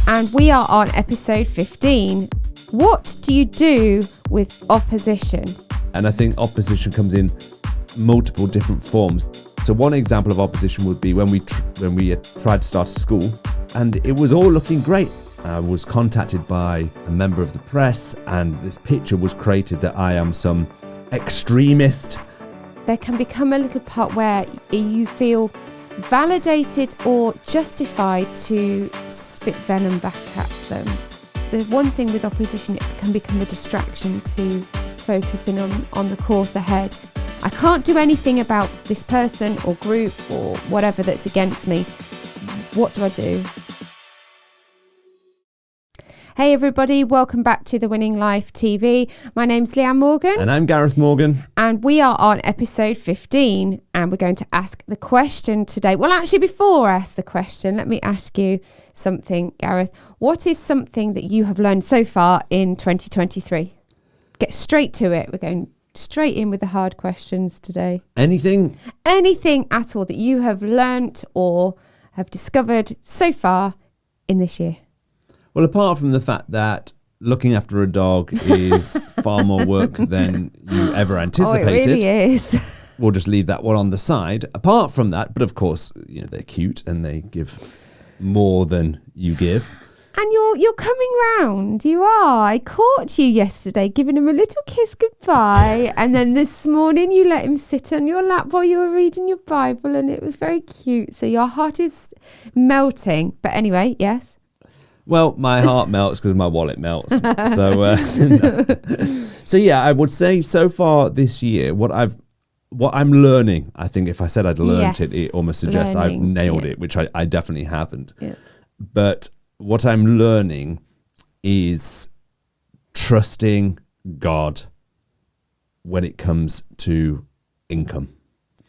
and we are on episode 15. What do you do with opposition? And I think opposition comes in multiple different forms. So one example of opposition would be when we tried to start a school, and it was all looking great. I was contacted by a member of the press, and this picture was created that I am some extremist. There can become a little part where you feel validated or justified to spit venom back at them. The one thing with opposition, it can become a distraction to focusing on the course ahead. I can't do anything about this person or group or whatever that's against me. What do I do? Hey everybody, welcome back to The Winning Life TV. My name's Leanne Morgan. And I'm Gareth Morgan. And we are on episode 15, and we're going to ask the question today. Well, actually, before I ask the question, let me ask you something, Gareth. What is something that you have learned so far in 2023? Get straight to it. We're going straight in with the hard questions today. Anything at all that you have learnt or have discovered so far in this year? Well, apart from the fact that looking after a dog is far more work than you ever anticipated. Oh, it really is. We'll just leave that one on the side. Apart from that, but of course, they're cute and they give more than you give. And you're coming round. You are. I caught you yesterday giving him a little kiss goodbye. And then this morning you let him sit on your lap while you were reading your Bible, and it was very cute. So your heart is melting. But anyway, yes. Well, my heart melts because my wallet melts. So, no. So yeah, I would say so far this year, what I'm learning, I think if I said I'd learned it almost suggests I've nailed it, which I definitely haven't. Yeah. But what I'm learning is trusting God when it comes to income.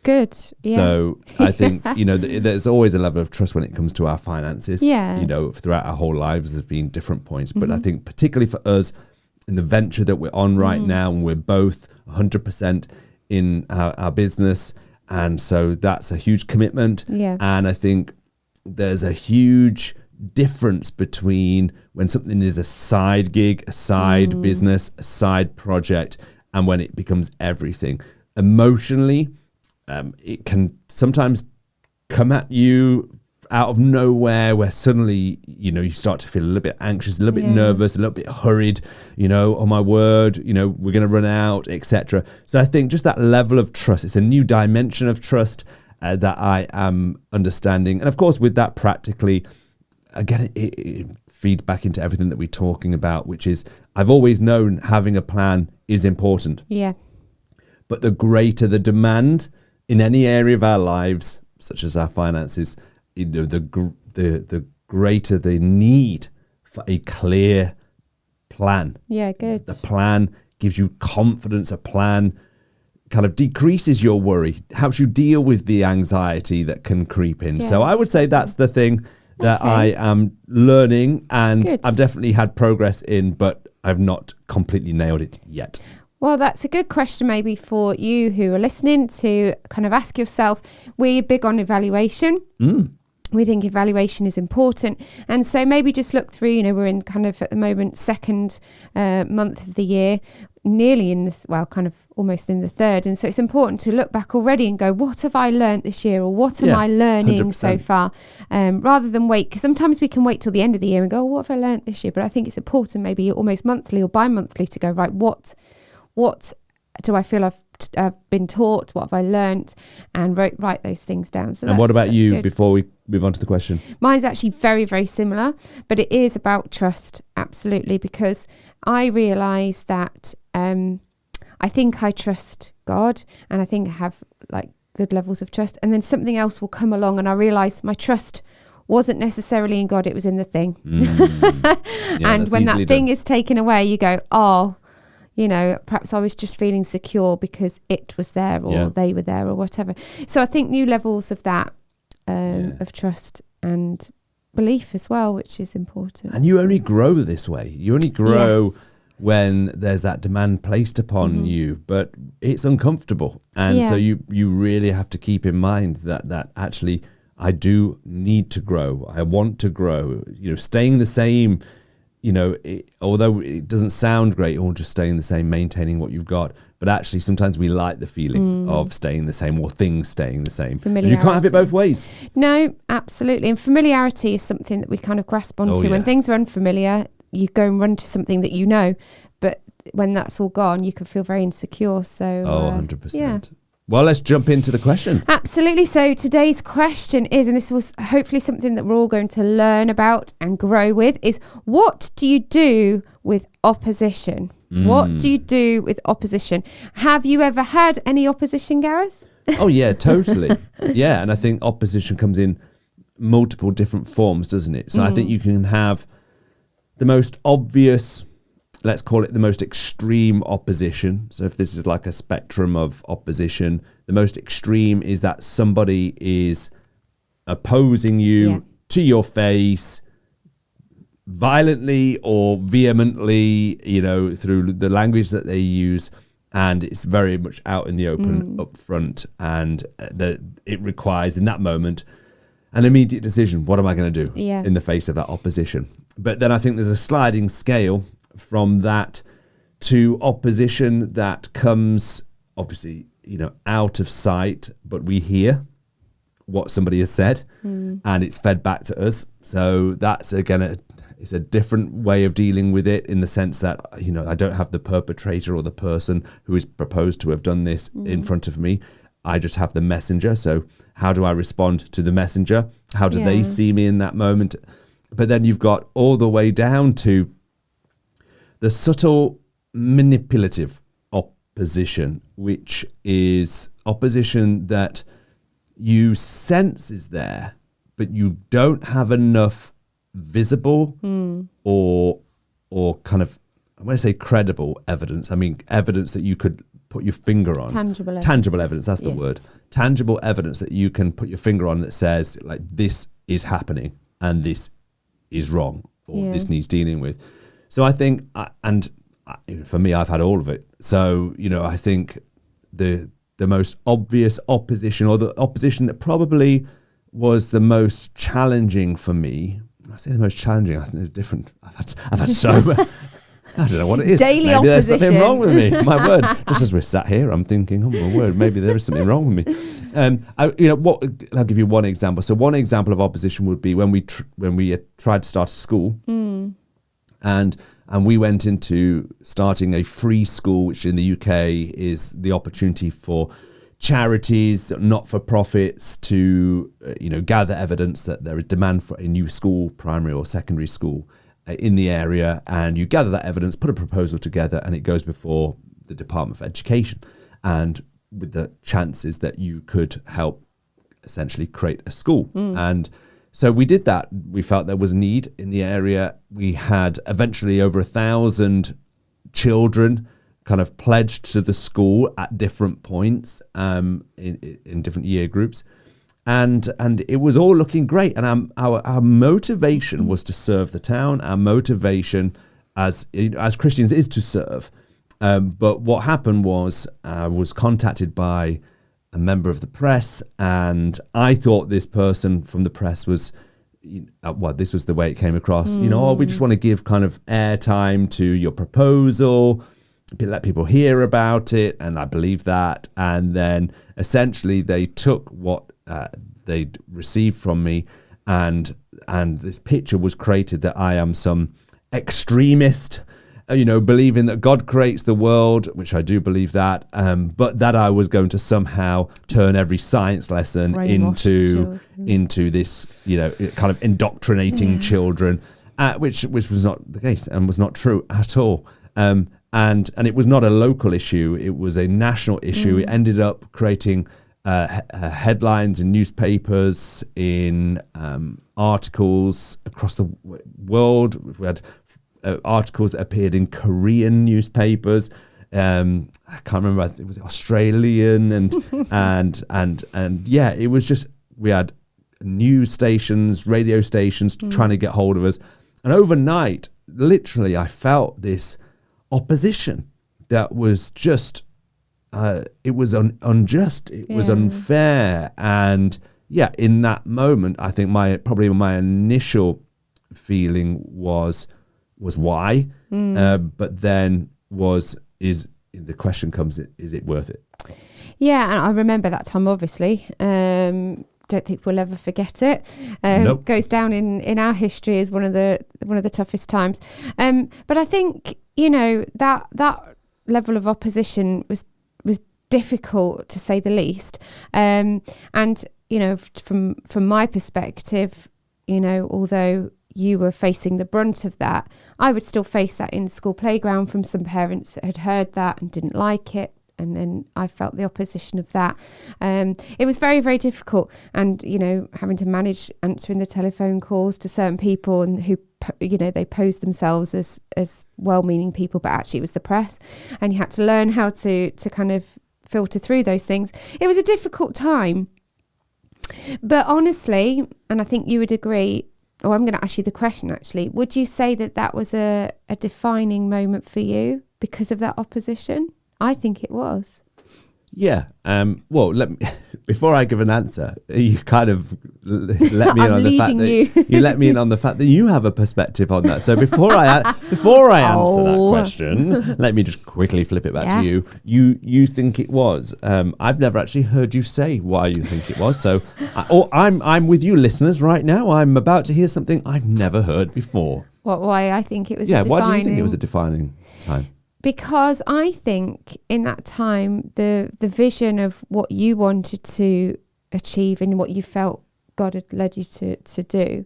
Good. Yeah. So I think, there's always a level of trust when it comes to our finances. Yeah. Throughout our whole lives, there's been different points. But I think particularly for us in the venture that we're on right now, and we're both 100% in our business. And so that's a huge commitment. Yeah. And I think there's a huge difference between when something is a side gig, a side business, a side project, and when it becomes everything. Emotionally, it can sometimes come at you out of nowhere, where suddenly, you start to feel a little bit anxious, a little bit nervous, a little bit hurried, oh my word, we're going to run out, etc. So I think just that level of trust, it's a new dimension of trust that I am understanding. And of course, with that practically, again, it feeds back into everything that we're talking about, which is I've always known having a plan is important. Yeah. But the greater the demand in any area of our lives, such as our finances, the greater the need for a clear plan. Yeah, good. The plan gives you confidence. A plan kind of decreases your worry, helps you deal with the anxiety that can creep in. Yeah. So I would say that's the thing that I am learning, and good. I've definitely had progress in, but I've not completely nailed it yet. Well, that's a good question maybe for you who are listening to kind of ask yourself. We're big on evaluation. We think evaluation is important. And so maybe just look through, we're in kind of at the moment second month of the year, nearly in kind of almost in the third. And so it's important to look back already and go, what have I learned this year, or what am I learning 100%. So far? Rather than wait, because sometimes we can wait till the end of the year and go, what have I learned this year? But I think it's important maybe almost monthly or bi-monthly to go, right, what do I feel I've been taught? What have I learnt? And write those things down. So and what about you good. Before we move on to the question? Mine's actually very, very similar, but it is about trust, absolutely, because I realise that I think I trust God, and I think I have good levels of trust, and then something else will come along and I realise my trust wasn't necessarily in God, it was in the thing. And when that thing is taken away, you go, perhaps I was just feeling secure because it was there, or they were there, or whatever. So I think new levels of that, of trust and belief as well, which is important. And you only grow this way. You only grow when there's that demand placed upon you, but it's uncomfortable. And so you really have to keep in mind that actually I do need to grow. I want to grow. Staying the same, although it doesn't sound great, or just staying the same, maintaining what you've got. But actually, sometimes we like the feeling of staying the same, or things staying the same. You can't have it both ways. No, absolutely. And familiarity is something that we kind of grasp onto. When things are unfamiliar, you go and run to something that you know. But when that's all gone, you can feel very insecure. So 100%. Yeah. Well, let's jump into the question. Absolutely. So today's question is, and this was hopefully something that we're all going to learn about and grow with, is what do you do with opposition? What do you do with opposition? Have you ever had any opposition, Gareth? Oh, yeah, totally. Yeah, and I think opposition comes in multiple different forms, doesn't it? So I think you can have the most obvious, let's call it the most extreme opposition. So if this is like a spectrum of opposition, the most extreme is that somebody is opposing you to your face, violently or vehemently, through the language that they use, and it's very much out in the open up front, and it requires in that moment an immediate decision. What am I going to do in the face of that opposition? But then I think there's a sliding scale from that to opposition that comes obviously out of sight, but we hear what somebody has said and it's fed back to us. So that's again it's a different way of dealing with it, in the sense that I don't have the perpetrator or the person who is proposed to have done this in front of me. I just have the messenger. So how do I respond to the messenger? How do they see me in that moment? But then you've got all the way down to the subtle manipulative opposition, which is opposition that you sense is there, but you don't have enough visible or kind of, when I say credible evidence, I mean evidence that you could put your finger on. Tangible evidence, that's the word. Tangible evidence that you can put your finger on that says, like, this is happening and this is wrong, or this needs dealing with. So I think, for me, I've had all of it. So, I think the most obvious opposition, or the opposition that probably was the most challenging for me, I say the most challenging, I think there's different. I've had so much. I don't know what it is. Daily maybe opposition. There's something wrong with me. My word. Just as we're sat here, I'm thinking, oh my word, maybe there is something wrong with me. I'll give you one example. So one example of opposition would be when we tried to start a school, and we went into starting a free school, which in the UK is the opportunity for charities, not-for-profits, to gather evidence that there is demand for a new school, primary or secondary school, in the area, and you gather that evidence, put a proposal together, and it goes before the Department of Education, and with the chances that you could help essentially create a school. And so we did that. We felt there was need in the area. We had eventually over 1,000 children kind of pledged to the school at different points in different year groups. And it was all looking great. And our motivation was to serve the town. Our motivation as Christians is to serve. But what happened was I was contacted by a member of the press, and I thought this person from the press was, this was the way it came across. We just want to give kind of airtime to your proposal, let people hear about it, and I believe that. And then essentially they took what they'd received from me, and this picture was created that I am some extremist, believing that God creates the world, which I do believe that, but that I was going to somehow turn every science lesson into this, kind of indoctrinating children, which was not the case and was not true at all. And it was not a local issue; it was a national issue. It ended up creating headlines in newspapers, in articles across the world. We had articles that appeared in Korean newspapers. I can't remember. I think it was Australian, and yeah, it was just, we had news stations, radio stations trying to get hold of us, and overnight, literally, I felt this opposition that was just, it was unjust, it was unfair, and yeah, in that moment, I think my initial feeling was why, but then the question comes, is it worth it? Yeah, and I remember that time, obviously. Don't think we'll ever forget it. Nope. Goes down in our history as one of the toughest times. But I think, that level of opposition was difficult, to say the least. And from my perspective, although you were facing the brunt of that, I would still face that in the school playground from some parents that had heard that and didn't like it. And then I felt the opposition of that. It was very, very difficult. And, having to manage answering the telephone calls to certain people and who, they posed themselves as well-meaning people, but actually it was the press. And you had to learn how to kind of filter through those things. It was a difficult time. But honestly, and I think you would agree, or I'm going to ask you the question actually, would you say that was a defining moment for you because of that opposition? I think it was. Yeah. Well, before I give an answer, you kind of let me in on the fact that you let me in on the fact that you have a perspective on that. So before I answer that question, let me just quickly flip it back to you. You think it was. I've never actually heard you say why you think it was. So, I'm with you, listeners, right now. I'm about to hear something I've never heard before. Why I think it was. Yeah. Why do you think it was a defining time? Because I think in that time, the vision of what you wanted to achieve and what you felt God had led you to do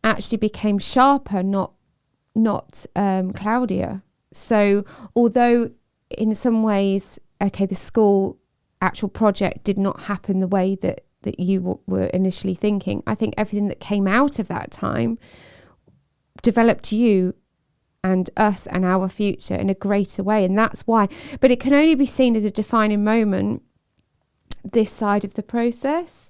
actually became sharper, not cloudier. So although in some ways, the school actual project did not happen the way that you were initially thinking, I think everything that came out of that time developed you and us and our future in a greater way. And that's why. But it can only be seen as a defining moment this side of the process.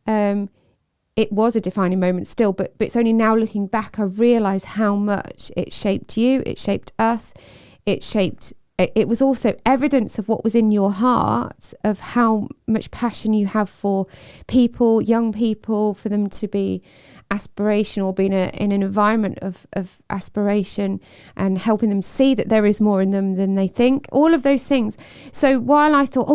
It was a defining moment still, but it's only now looking back I realise how much it shaped you, it shaped us, it was also evidence of what was in your heart, of how much passion you have for people, young people, for them to be aspirational, being in an environment of aspiration and helping them see that there is more in them than they think, all of those things. So while I thought,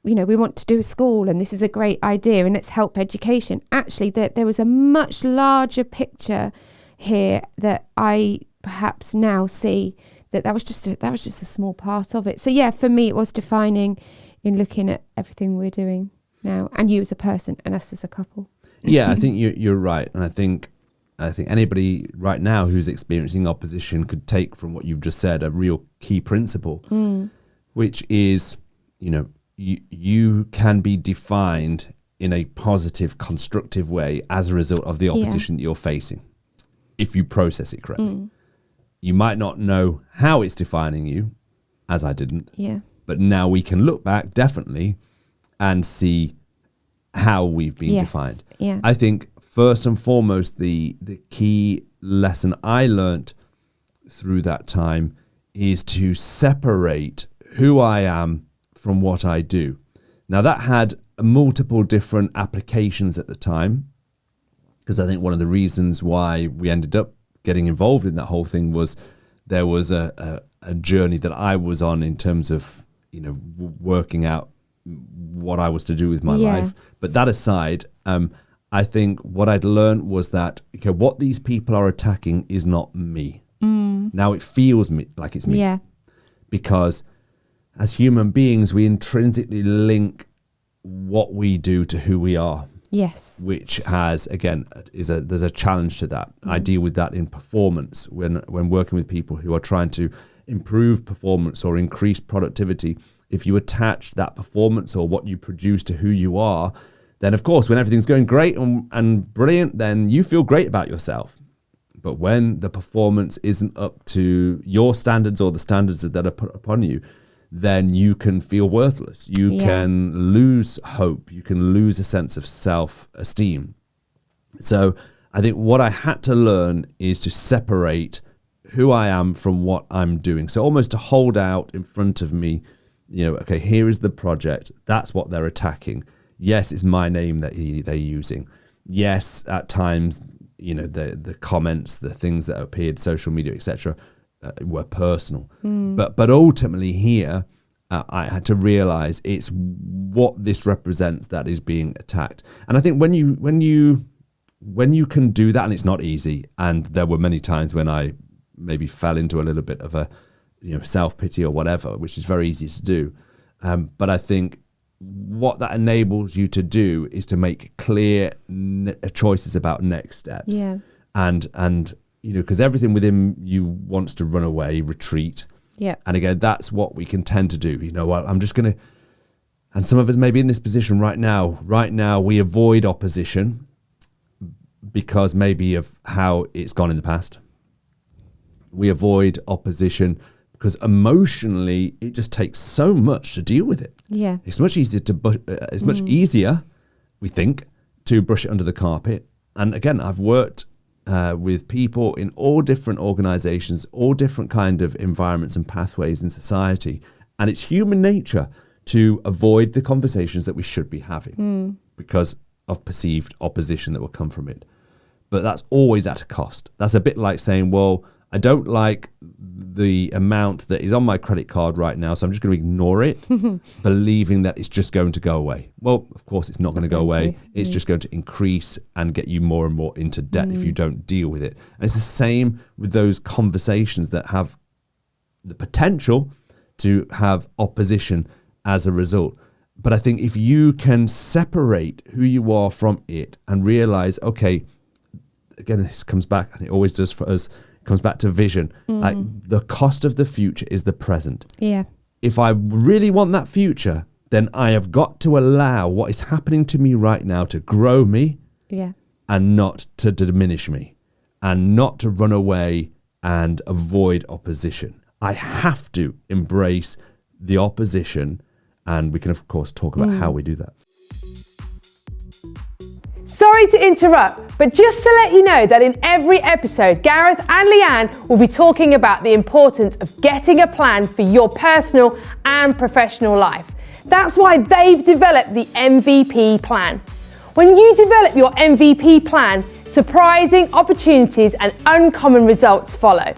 we want to do a school and this is a great idea and let's help education, actually there was a much larger picture here that I perhaps now see that was just a small part of it. So yeah, for me it was defining in looking at everything we're doing now, and you as a person and us as a couple. Yeah, I think you're right, and I think anybody right now who's experiencing opposition could take from what you've just said a real key principle, which is, you can be defined in a positive, constructive way as a result of the opposition that you're facing, if you process it correctly. You might not know how it's defining you, as I didn't. Yeah. But now we can look back, definitely, and see how we've been defined. Yeah. I think, first and foremost, the key lesson I learnt through that time is to separate who I am from what I do. Now, that had multiple different applications at the time, because I think one of the reasons why we ended up getting involved in that whole thing was there was a journey that I was on in terms of working out what I was to do with my life. But that aside, I think what I'd learned was that what these people are attacking is not me. Now it feels like it's me, because as human beings we intrinsically link what we do to who we are. Yes. Which has, again, there's a challenge to that. I deal with that in performance when working with people who are trying to improve performance or increase productivity. If you attach that performance or what you produce to who you are, then of course, when everything's going great and brilliant, then you feel great about yourself. But when the performance isn't up to your standards or the standards that are put upon you, then you can feel worthless. You can lose hope. You can lose a sense of self-esteem. So I think what I had to learn is to separate who I am from what I'm doing. So almost to hold out in front of me, here is the project. That's what they're attacking. Yes, it's my name that they're using. Yes, at times, the comments, the things that appeared, social media, etc., were personal. But ultimately here, I had to realize it's what this represents that is being attacked. And I think when you can do that, and it's not easy, and there were many times when I maybe fell into a little bit of a self-pity or whatever, which is very easy to do. But I think what that enables you to do is to make clear choices about next steps. Yeah. And because everything within you wants to run away, retreat. Yeah. And again, that's what we can tend to do. I'm just going to, and some of us may be in this position right now. Right now, we avoid opposition because maybe of how it's gone in the past. We avoid opposition because emotionally, it just takes so much to deal with it. Yeah. It's much easier much easier, we think, to brush it under the carpet. And again, I've worked with people in all different organizations, all different kind of environments and pathways in society. And it's human nature to avoid the conversations that we should be having because of perceived opposition that will come from it. But that's always at a cost. That's a bit like saying, well, I don't like the amount that is on my credit card right now, so I'm just going to ignore it, believing that it's just going to go away. Well, of course, it's not going to go away. It's just going to increase and get you more and more into debt if you don't deal with it. And it's the same with those conversations that have the potential to have opposition as a result. But I think if you can separate who you are from it and realize, okay, again, this comes back, and it always does for us, comes back to vision. Like the cost of the future is the present. Yeah. If I really want that future, then I have got to allow what is happening to me right now to grow me. Yeah. And not to diminish me, and not to run away and avoid opposition. I have to embrace the opposition, and we can of course talk about how we do that. Sorry to interrupt, but just to let you know that in every episode, Gareth and Leanne will be talking about the importance of getting a plan for your personal and professional life. That's why they've developed the MVP plan. When you develop your MVP plan, surprising opportunities and uncommon results follow.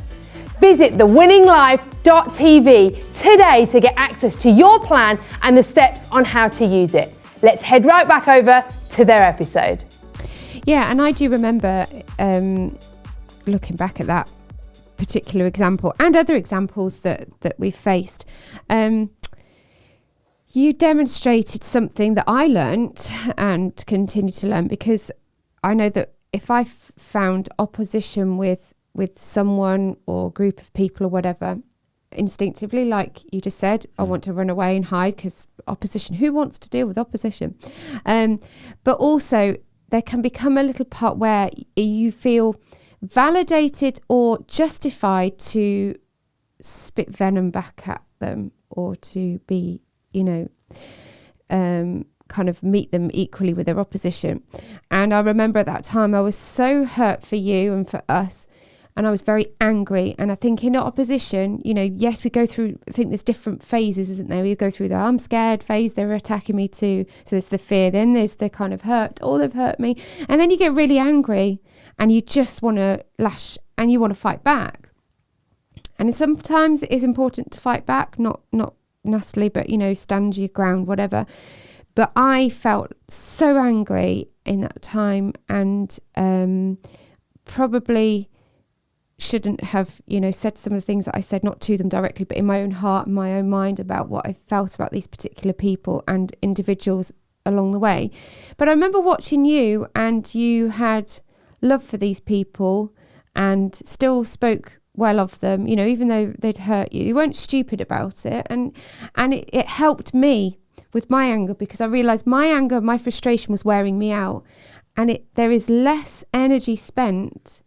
Visit thewinninglife.tv today to get access to your plan and the steps on how to use it. Let's head right back over to their episode. Yeah, and I do remember looking back at that particular example and other examples that we've faced. You demonstrated something that I learnt and continue to learn, because I know that if I found opposition with someone or group of people or whatever, instinctively, like you just said, I want to run away and hide because opposition. Who wants to deal with opposition? But also there can become a little part where you feel validated or justified to spit venom back at them, or to be, kind of meet them equally with their opposition. And I remember at that time I was so hurt for you and for us. And I was very angry. And I think in opposition, yes, we go through, I think there's different phases, isn't there? We go through the I'm scared phase, they're attacking me too. So there's the fear, then there's the kind of hurt, they've hurt me. And then you get really angry and you just want to lash and you want to fight back. And sometimes it is important to fight back, not nastily, but, stand your ground, whatever. But I felt so angry in that time, and probably shouldn't have, said some of the things that I said, not to them directly, but in my own heart and my own mind about what I felt about these particular people and individuals along the way. But I remember watching you, and you had love for these people and still spoke well of them, even though they'd hurt you. You weren't stupid about it. And it helped me with my anger, because I realised my anger, my frustration was wearing me out. And there is less energy spent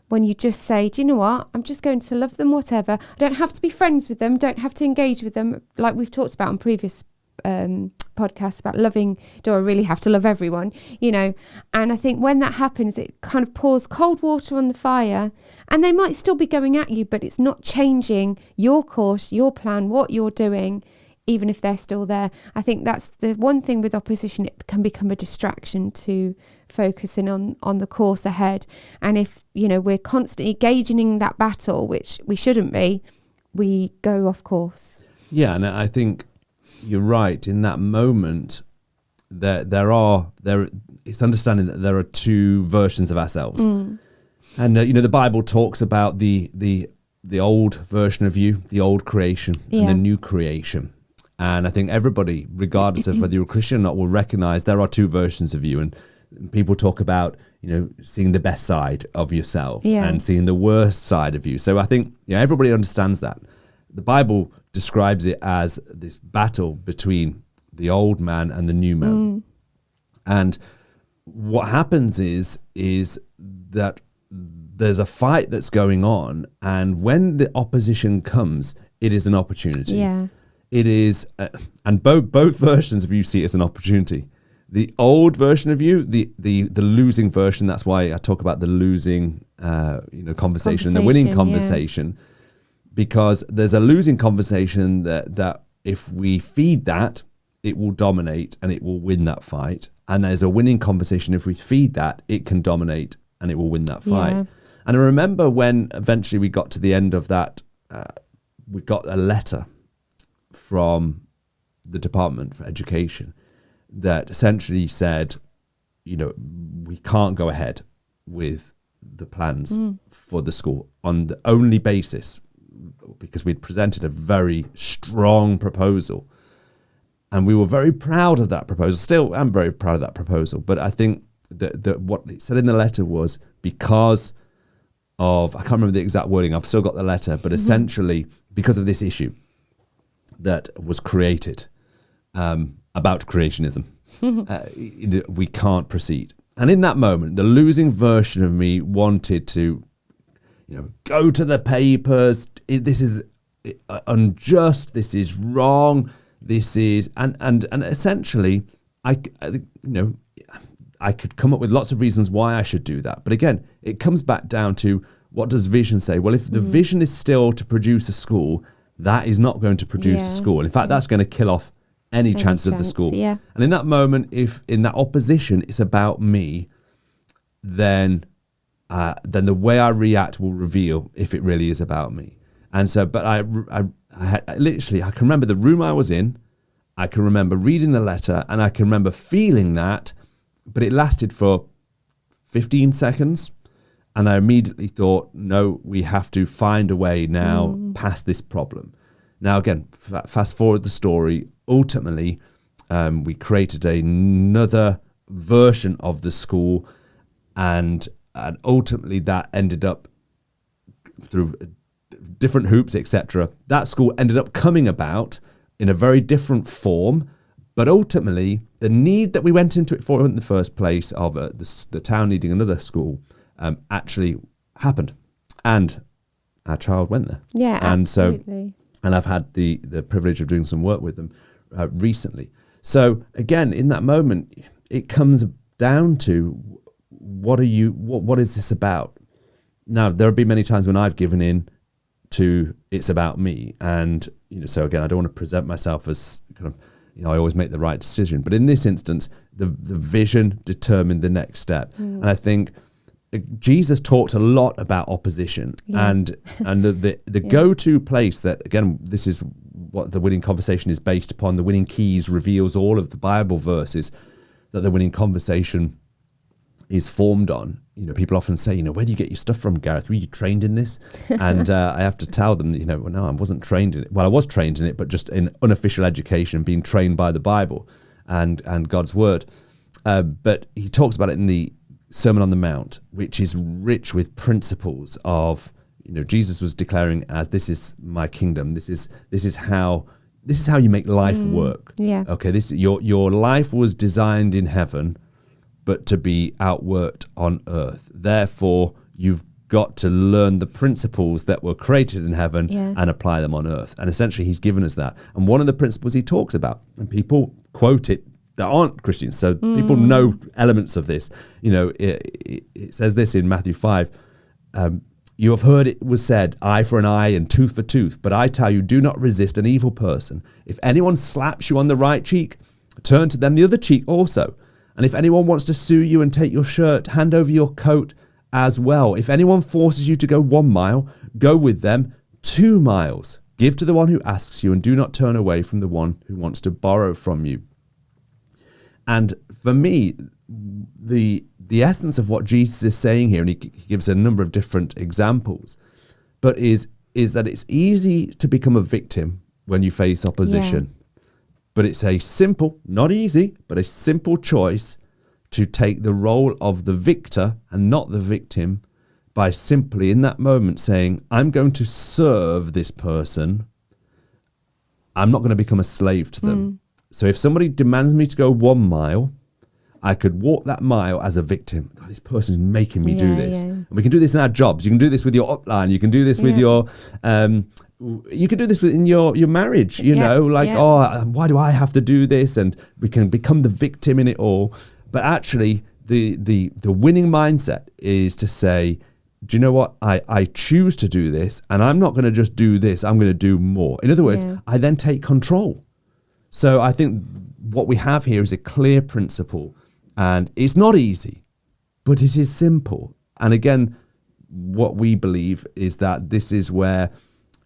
when you just say, do you know what? I'm just going to love them, whatever. I don't have to be friends with them, don't have to engage with them, like we've talked about on previous podcasts about loving. Do I really have to love everyone? And I think when that happens, it kind of pours cold water on the fire, and they might still be going at you, but it's not changing your course, your plan, what you're doing. even if they're still there. I think that's the one thing with opposition, it can become a distraction to focusing on the course ahead. And if, we're constantly engaging in that battle, which we shouldn't be, we go off course. Yeah, and I think you're right. In that moment, it's understanding that there are two versions of ourselves. And, the Bible talks about the old version of you, the old creation, and the new creation. And I think everybody, regardless of whether you're a Christian or not, will recognize there are two versions of you. And people talk about, seeing the best side of yourself and seeing the worst side of you. So I think everybody understands that. The Bible describes it as this battle between the old man and the new man. And what happens is that there's a fight that's going on, and when the opposition comes, it is an opportunity. Yeah. It is, and both versions of you see it as an opportunity. The old version of you, the losing version. That's why I talk about the losing, conversation and the winning conversation, because there's a losing conversation that if we feed that, it will dominate and it will win that fight. And there's a winning conversation. If we feed that, it can dominate and it will win that fight. Yeah. And I remember when eventually we got to the end of that, we got a letter from the Department for Education that essentially said, we can't go ahead with the plans for the school on the only basis, because we'd presented a very strong proposal. And we were very proud of that proposal. Still, I'm very proud of that proposal. But I think that what it said in the letter was because of, I can't remember the exact wording, I've still got the letter, but essentially because of this issue that was created about creationism, we can't proceed. And in that moment, the losing version of me wanted to, go to the papers. This is unjust. This is wrong. This is, and essentially, I could come up with lots of reasons why I should do that. But again, it comes back down to, what does vision say? Well, if the vision is still to produce a school, that is not going to produce a school. In fact, that's going to kill off any chance of the school. Yeah. And in that moment, if in that opposition it's about me, then the way I react will reveal if it really is about me. And so, but I literally, I can remember the room I was in, I can remember reading the letter, and I can remember feeling that, but it lasted for 15 seconds. And I immediately thought, no, we have to find a way now past this problem. Now, again, fast forward the story. Ultimately, we created another version of the school, and ultimately that ended up through different hoops, etc. That school ended up coming about in a very different form, but ultimately the need that we went into it for in the first place of the town needing another school actually happened, and our child went there. Yeah, and absolutely. And I've had the privilege of doing some work with them recently. So again, in that moment, it comes down to what is this about? Now, there have been many times when I've given in to it's about me, and so again, I don't want to present myself as kind of I always make the right decision, but in this instance, the vision determined the next step. And I think Jesus talked a lot about opposition, and the go-to place that, again, this is what the winning conversation is based upon. The winning keys reveals all of the Bible verses that the winning conversation is formed on. People often say, where do you get your stuff from, Gareth? Were you trained in this? And I have to tell them, well, no, I wasn't trained in it. Well, I was trained in it, but just in unofficial education, being trained by the Bible and God's word. But he talks about it in the Sermon on the Mount, which is rich with principles of, Jesus was declaring as, this is my kingdom. This is how you make life work. Yeah. Okay. Your life was designed in heaven, but to be outworked on earth. Therefore, you've got to learn the principles that were created in heaven and apply them on earth. And essentially, he's given us that. And one of the principles he talks about, and people quote it that aren't Christians, so people know elements of this. It says this in Matthew 5, You have heard it was said, eye for an eye and tooth for tooth. But I tell you, do not resist an evil person. If anyone slaps you on the right cheek, turn to them the other cheek also. And if anyone wants to sue you and take your shirt, hand over your coat as well. If anyone forces you to go 1 mile, go with them 2 miles. Give to the one who asks you, and do not turn away from the one who wants to borrow from you. And for me, the essence of what Jesus is saying here, and he gives a number of different examples, but is that it's easy to become a victim when you face opposition. But it's a simple, not easy, but a simple choice to take the role of the victor and not the victim, by simply in that moment saying, I'm going to serve this person. I'm not going to become a slave to them. So if somebody demands me to go 1 mile, I could walk that mile as a victim. Oh, this person's making me do this. And we can do this in our jobs. You can do this with your upline. You can do this with your... you can do this in your marriage, you know, like, oh, why do I have to do this? And we can become the victim in it all. But actually, the winning mindset is to say, do you know what? I choose to do this, and I'm not going to just do this. I'm going to do more. In other words, I then take control. So I think what we have here is a clear principle, and it's not easy, but it is simple. And again, what we believe is that this is where,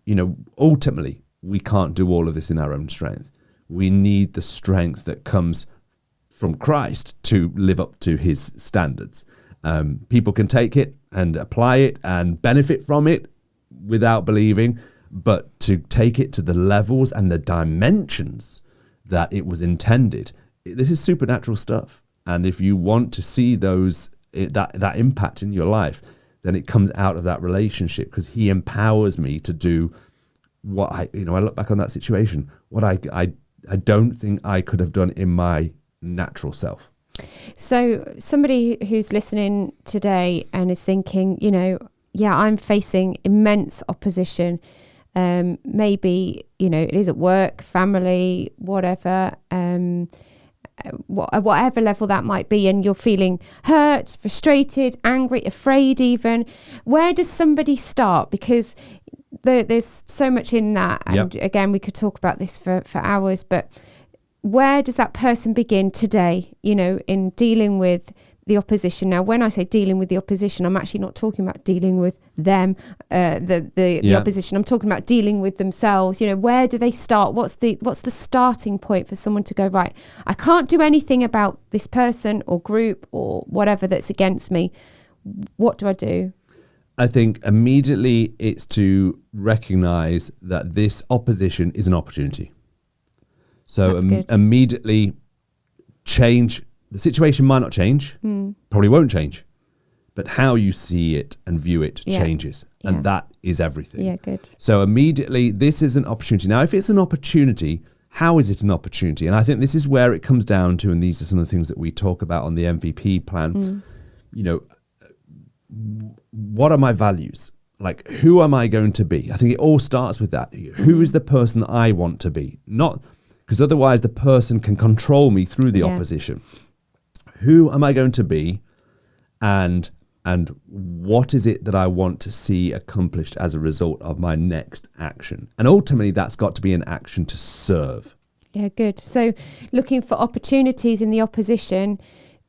you know, ultimately we can't do all of this in our own strength. We need the strength that comes from Christ to live up to his standards. People can take it and apply it and benefit from it without believing, but to take it to the levels and the dimensions that it was intended, this is supernatural stuff. And if you want to see that impact in your life, then it comes out of that relationship, because he empowers me to do what I look back on that situation, what I don't think I could have done in my natural self. So somebody who's listening today and is thinking, you know, I'm facing immense opposition. Maybe, you know, it is at work, family, whatever, whatever level that might be, and you're feeling hurt, frustrated, angry, afraid even. Where does somebody start? Because there's so much in that. And again, we could talk about this for hours, but where does that person begin today, you know, in dealing with the opposition? Now, when I say dealing with the opposition, I'm actually not talking about dealing with them, the opposition. I'm talking about dealing with themselves. You know, where do they start? What's the starting point for someone to go, right, I can't do anything about this person or group or whatever that's against me. What do I do? I think immediately it's to recognize that this opposition is an opportunity. So immediately change. The situation might not change, probably won't change, but how you see it and view it changes. And that is everything. Yeah, good. So immediately, this is an opportunity. Now, if it's an opportunity, how is it an opportunity? And I think this is where it comes down to, and these are some of the things that we talk about on the MVP plan. You know, what are my values? Like, who am I going to be? I think it all starts with that. Who is the person that I want to be? Not because otherwise the person can control me through the opposition. Who am I going to be, and what is it that I want to see accomplished as a result of my next action? And ultimately, that's got to be an action to serve. Yeah, good. So looking for opportunities in the opposition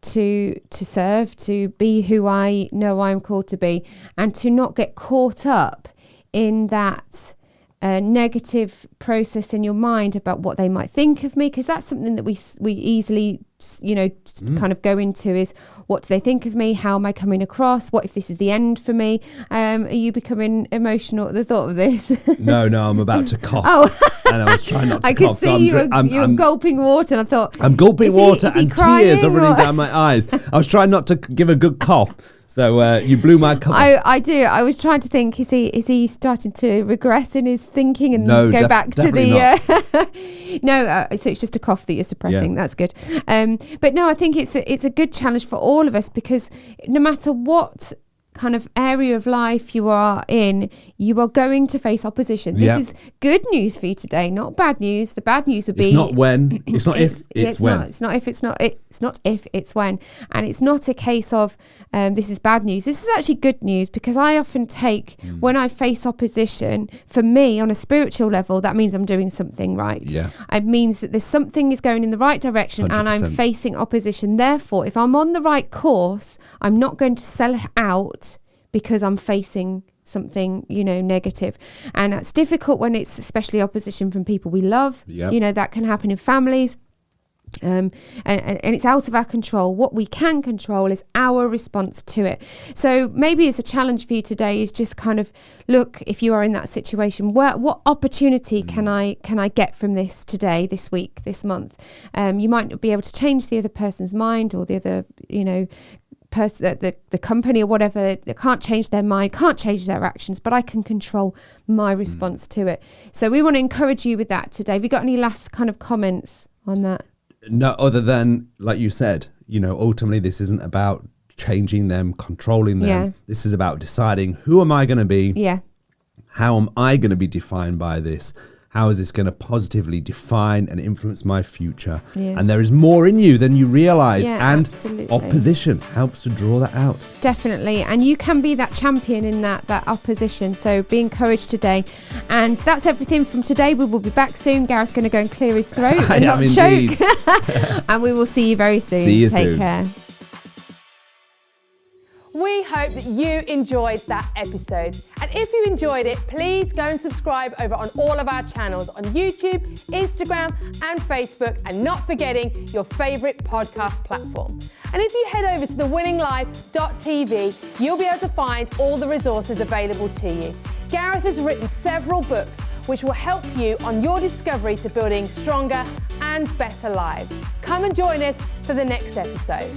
to serve, to be who I know I'm called to be, and to not get caught up in that negative process in your mind about what they might think of me, because that's something that we easily, you know, kind of go into is, what do they think of me? How am I coming across? What if this is the end for me? Are you becoming emotional at the thought of this? No, I'm about to cough. And I was trying not to I cough. I could see you were gulping water, and I thought, I'm gulping water and tears are running or? down my eyes. I was trying not to give a good cough. So you blew my cover. I do. I was trying to think, is he starting to regress in his thinking and go back to the... No, so it's just a cough that you're suppressing. That's good. But no, I think it's a good challenge for all of us, because no matter what kind of area of life you are in, you are going to face opposition. This is good news for you today, not bad news. The bad news would be it's not when, it's not if, it's when. It's not if, it's when. And it's not a case of this is bad news. This is actually good news, because I often take when I face opposition, for me on a spiritual level, that means I'm doing something right. Yeah. It means that there's something is going in the right direction 100%. and I'm facing opposition. Therefore, if I'm on the right course, I'm not going to sell out because I'm facing something, negative. And that's difficult when it's especially opposition from people we love. Yep. That can happen in families. And it's out of our control. What we can control is our response to it. So maybe it's a challenge for you today is just kind of look, if you are in that situation, what opportunity can I get from this today, this week, this month? You might not be able to change the other person's mind, or the other, person, the company or whatever. They can't change their mind, can't change their actions, but I can control my response to it. So we want to encourage you with that today. Have you got any last kind of comments on that? No, other than, like you said, ultimately this isn't about changing them, controlling them. Yeah. This is about deciding, who am I going to be? Yeah. How am I going to be defined by this? How is this going to positively define and influence my future? Yeah. And there is more in you than you realize. Yeah, and absolutely. opposition helps to draw that out. Definitely. And you can be that champion in that opposition. So be encouraged today. And that's everything from today. We will be back soon. Gareth's going to go and clear his throat and not choke. And we will see you very soon. See you Take soon. care. We hope that you enjoyed that episode. And if you enjoyed it, please go and subscribe over on all of our channels on YouTube, Instagram, and Facebook, and not forgetting your favorite podcast platform. And if you head over to thewinninglife.tv, you'll be able to find all the resources available to you. Gareth has written several books which will help you on your discovery to building stronger and better lives. Come and join us for the next episode.